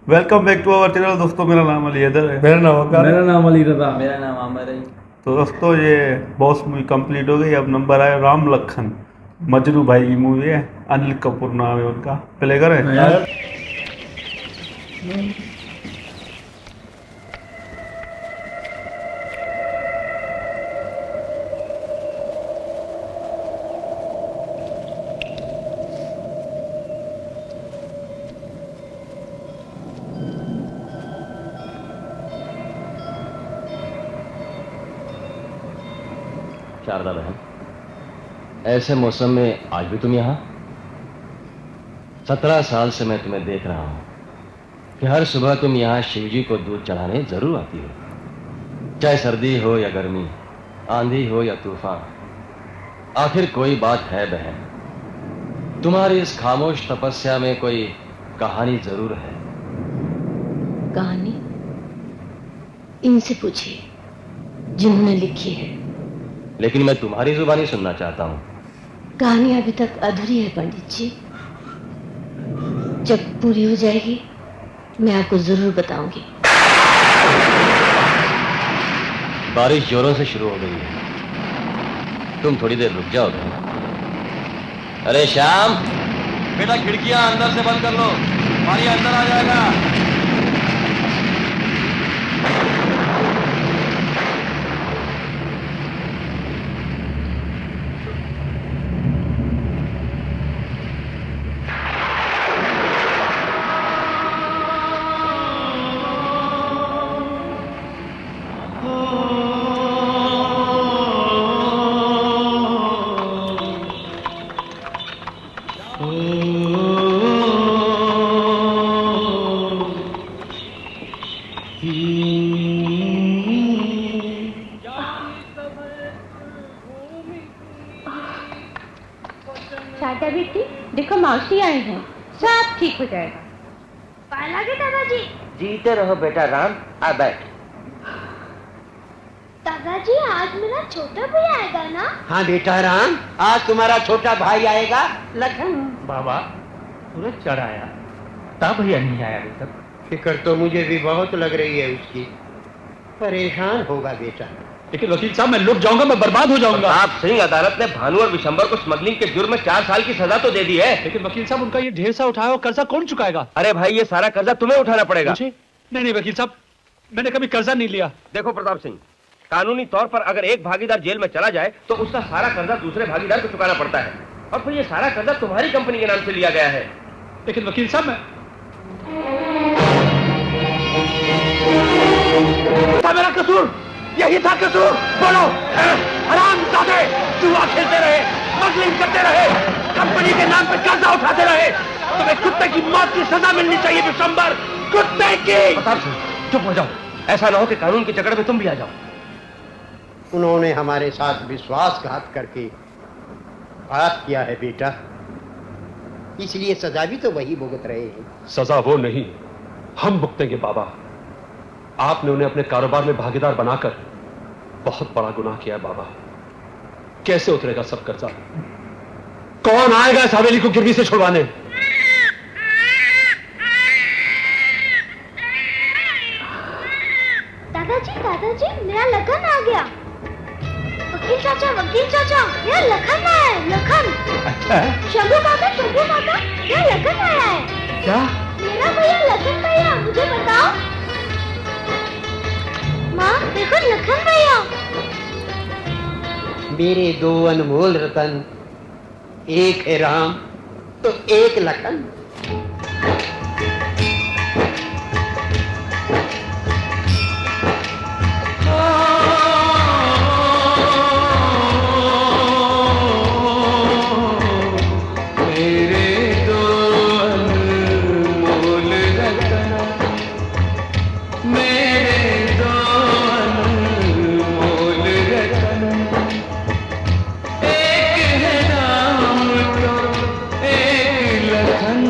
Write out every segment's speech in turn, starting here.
Welcome back to our channel दोस्तों। मेरा नाम अली हैदर है। मेरा नाम वकार है। मेरा नाम अली रजा। मेरा नाम आमिर है। तो दोस्तों ये बॉस मूवी कंप्लीट हो गई। अब नंबर आया राम लखन। मजनू भाई की मूवी है। अनिल कपूर नाम है उनका। प्ले करें। यार शारदा बहन, ऐसे मौसम में आज भी तुम यहाँ? 17 साल से मैं तुम्हें देख रहा हूँ कि हर सुबह तुम यहाँ शिवजी को दूध चढ़ाने जरूर आती हो, चाहे सर्दी हो या गर्मी, आंधी हो या तूफान। आखिर कोई बात है बहन, तुम्हारी इस खामोश तपस्या में कोई कहानी जरूर है। कहानी इनसे पूछिए जिन्होंने लिखी है। लेकिन मैं तुम्हारी जुबानी सुनना चाहता हूँ। कहानी अभी तक अधूरी है पंडित जी। जब पूरी हो जाएगी मैं आपको जरूर बताऊंगी। बारिश जोरों से शुरू हो गई है, तुम थोड़ी देर रुक जाओ बहन। अरे श्याम, बेटा खिड़कियां अंदर से बंद कर लो, पानी अंदर आ जाएगा। शारदा बेटी, देखो मौसी आई हैं, सब ठीक हो जाएगा। पाला के दादाजी। जीते रहो बेटा राम, आ बैठ। दादाजी आज मेरा छोटा भाई आएगा ना? हाँ बेटा राम, आज तुम्हारा छोटा भाई आएगा लखन। बाबा सूरज चढ़ आया, तब भैया नहीं आया अभी तक। फिक्र तो मुझे भी बहुत लग रही है उसकी। परेशान होगा बेटा। लेकिन वकील साहब मैं लुट जाऊंगा, मैं बर्बाद हो जाऊंगा। आप सिंह अदालत ने भानु और विशंबर को स्मगलिंग के जुर्म में 4 साल की सजा तो दे दी है। लेकिन वकील साहब उनका ये ढेर सा उठाया हुआ कर्जा कौन चुकाएगा? अरे भाई, ये सारा कर्जा तुम्हें उठाना पड़ेगा। मुझे? नहीं वकील साहब, मैंने कभी कर्जा नहीं लिया। देखो प्रताप सिंह, कानूनी तौर पर अगर एक भागीदार जेल में चला जाए तो उसका सारा कर्जा दूसरे भागीदार को चुकाना पड़ता है, और फिर ये सारा कर्जा तुम्हारी कंपनी के नाम से लिया गया है। लेकिन वकील साहब मैं मेरा कसूर यही था। कसूर बोलो। हरामजादे, जुआ खेलते रहे, स्मगलिंग करते रहे, कंपनी के नाम पे कर्जा उठाते रहे। तुम्हें कुत्ते की मौत की सजा मिलनी चाहिए विशंबर, कुत्ते की। प्रताप सिंह चुप हो जाओ, ऐसा ना हो कि कानून की जकड़ में तुम भी आ जाओ। उन्होंने हमारे साथ विश्वासघात करके घात किया है बेटा, इसलिए सजा भी तो वही भुगत रहे हैं। सजा वो नहीं, हम भुगतेंगे बाबा। आपने उन्हें अपने कारोबार में भागीदार बनाकर बहुत बड़ा गुनाह किया है बाबा। कैसे उतरेगा सब कर्जा? कौन आएगा इस हवेली को गिरवी से छुड़वाने? दादाजी मेरा लखन आ गया। वकील चाचा, मेरा लखन आया है, लखन। अच्छा है। शंभू काका, मेरा लखन आया है। क्या? मेरा भैया लखन भैया, मुझे बताओ। माँ देखो लखन भैया। मेरे 2 अनमोल रतन, एक है राम तो एक लखन। एक है राम तो एक लखन।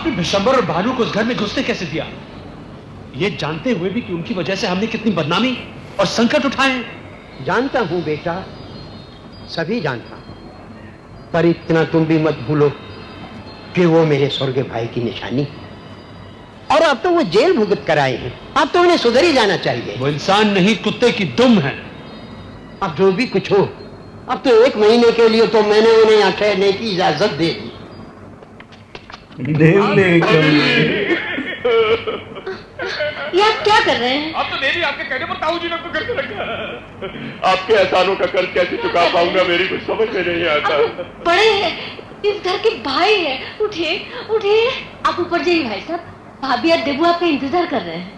आपने विशंबर और भानु को उस घर में घुसने कैसे दिया, ये जानते हुए भी कि उनकी वजह से हमने कितनी बदनामी और संकट उठाए हैं? जानता हूं बेटा, सभी जानता हूं, पर इतना तुम भी मत भूलो कि वो मेरे स्वर्गीय भाई की निशानी, और अब तो वो जेल भुगत कर आए हैं, अब तो उन्हें सुधर ही जाना चाहिए। वो इंसान नहीं, कुत्ते की दुम है। अब जो भी कुछ हो, अब तो 1 महीने के लिए तो मैंने उन्हें यहाँ ठहरने की इजाजत दे दी। ये आप क्या कर रहे हैं? अब तो देवी आपके कहने पर ताऊ जी ने आपको घर से रखा। आपके एहसानों का कर्ज कैसे चुका पाऊंगा, मेरी कुछ समझ में नहीं आता। बड़े हैं, इस घर के भाई हैं। उठिए उठिए, आप ऊपर जाइए भाई साहब, भाभी और देबू आपका इंतजार कर रहे हैं।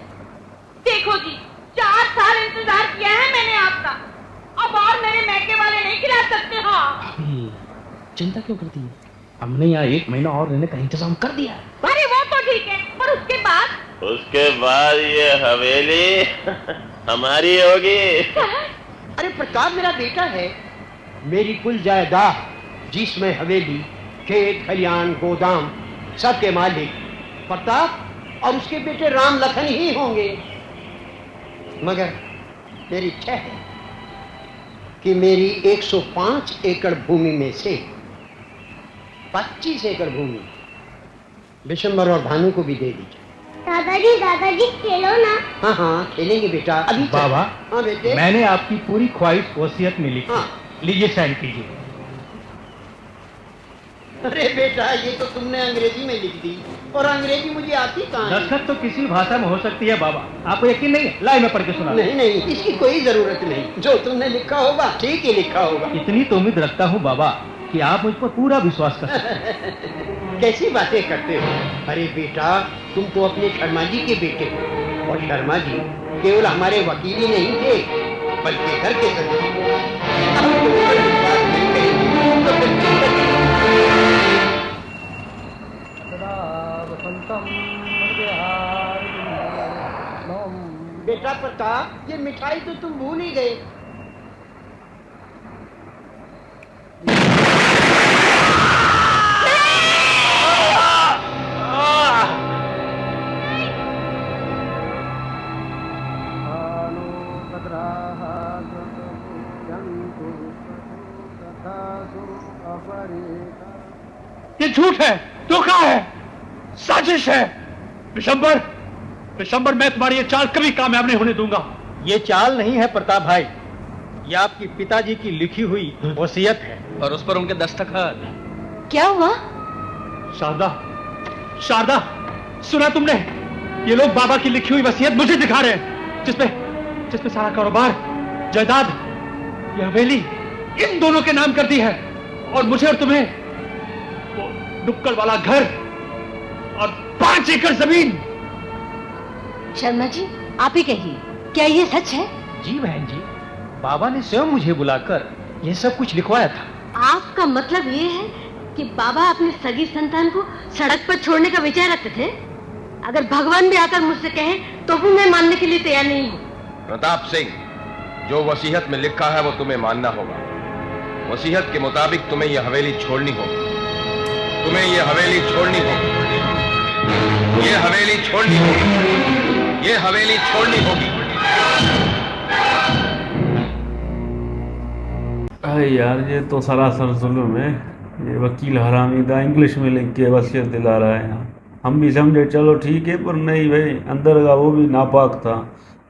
देखो जी, 4 साल इंतजार किया है मैंने आपका, अब और मेरे मैके वाले नहीं खिला सकते। हाँ चिंता क्यों करती है, हमने यहाँ 1 महीना और रहने का इंतजाम कर दिया है। अरे वो तो ठीक है, पर उसके बाद ये हवेली हमारी होगी। अरे प्रताप मेरा बेटा है, मेरी कुल जायदाद जिसमें हवेली, खेत खलियान, गोदाम, सबके मालिक प्रताप और उसके बेटे राम लखन ही होंगे। मगर मेरी इच्छा है कि मेरी 105 एकड़ भूमि में से 25 एकड़ भूमि विशंबर और भानु को भी दे दीजिए। दादाजी खेलो ना। हाँ हाँ खेलेंगे बेटा, अभी चल। बाबा, हाँ बेटे, मैंने आपकी पूरी ख्वाहिश वसीयत में लिखी। हाँ। लीजिए साइन कीजिए। अरे बेटा, ये तो तुमने अंग्रेजी में लिख दी, और अंग्रेजी मुझे आती कहाँ है? दस्तखत तो किसी भाषा में हो सकती है बाबा, आपको यकीन नहीं है? लाए मैं पढ़ के सुना। नहीं नहीं, इसकी कोई जरूरत नहीं, जो तुमने लिखा होगा ठीक ही लिखा होगा। इतनी तो उम्मीद रखता हूँ बाबा कि आप मुझ पर पूरा विश्वास कर सकते। कैसी बातें करते हो? अरे बेटा, तुम तो अपने शर्मा जी के बेटे हो, और शर्मा जी केवल हमारे वकील ही नहीं थे, बल्कि घर के सदस्य। अब तुम पर विश्वास नहीं करेंगे तो फिर किस पर करेंगे? बेटा प्रताप, ये मिठाई तो तुम भूल ही गए। ये झूठ है, धोखा है, साजिश है। विशंबर, विशंबर, मैं तुम्हारी ये चाल कभी कामयाब नहीं होने दूंगा। ये चाल नहीं है प्रताप भाई, ये आपकी पिताजी की लिखी हुई वसीयत है, और उस पर उनके दस्तखत। क्या हुआ? शारदा, शारदा, सुना तुमने? ये लोग बाबा की लिखी हुई वसीयत मुझे दिखा रहे हैं, जिसपे सारा कारोबार, जायदाद, ये हवेली इन दोनों के नाम कर दी है, और मुझे और तुम्हें वो नुक्कड़ वाला घर और 5 एकड़ जमीन। शर्मा जी, आप ही कहिए, क्या ये सच है? जी बहन जी, बाबा ने स्वयं मुझे बुलाकर ये सब कुछ लिखवाया था। आपका मतलब ये है कि बाबा अपनी सगी संतान को सड़क पर छोड़ने का विचार रखते थे? अगर भगवान भी आकर मुझसे कहे तो भी मैं मानने के लिए तैयार नहीं हूँ। प्रताप सिंह, जो वसीयत में लिखा है वो तुम्हें मानना होगा। वसीयत के मुताबिक तुम्हें यह हवेली छोड़नी होगी, तुम्हें यह हवेली छोड़नी होगी, ये हवेली छोड़नी होगी, ये हवेली छोड़नी होगी। अरे यार, ये तो सरासर जुल्म है। ये वकील हरामीदा इंग्लिश में लिख के वसीयत दिला रहा है। हम भी समझे चलो ठीक है, पर नहीं भाई, अंदर का वो भी नापाक था।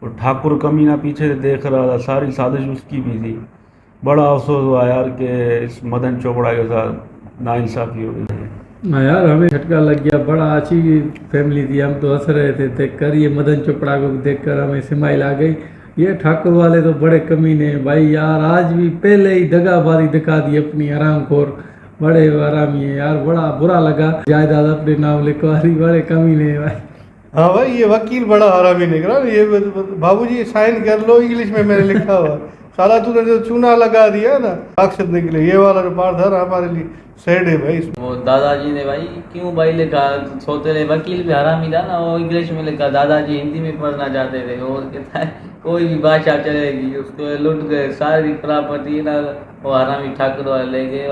और ठाकुर कमीना पीछे से देख रहा था, सारी साजिश उसकी भी थी। बड़ा अफसोस हुआ यार कि इस मदन चोपड़ा के साथ नाइंसाफी हो गई है। हाँ यार, हमें झटका लग गया। बड़ा अच्छी फैमिली थी, हम तो हंस रहे थे देखकर। ये मदन चोपड़ा को देखकर हमें स्माइल आ गई। ये ठाकुर वाले तो बड़े कमीने हैं भाई यार, आज भी पहले ही दगाबाजी दिखा दी अपनी, हरामखोर, बड़े हरामी है यार। बड़ा बुरा लगा, जायदाद अपने नाम लिखवा दी, बड़े कमीने हैं भाई। हाँ भाई, ये वकील बड़ा हरामी निकला। ये बाबूजी साइन कर लो, इंग्लिश में मैंने लिखा हुआ। साला तूने जो चूना लगा दिया ना अक्षत निकले, ये वाला जो पार्ट था हमारे लिए सैड है भाई। वो दादाजी ने भाई क्यों भाई लिखा, सोते वकील भी हरामी था ना, वो इंग्लिश में लिखा, दादाजी हिंदी में पढ़ना चाहते थे। वो कहता है कोई भी भाषा चलेगी, उसको लुट गए, सारी प्रॉपर्टी ना वो हरामी ठाकुर वाले ले गए।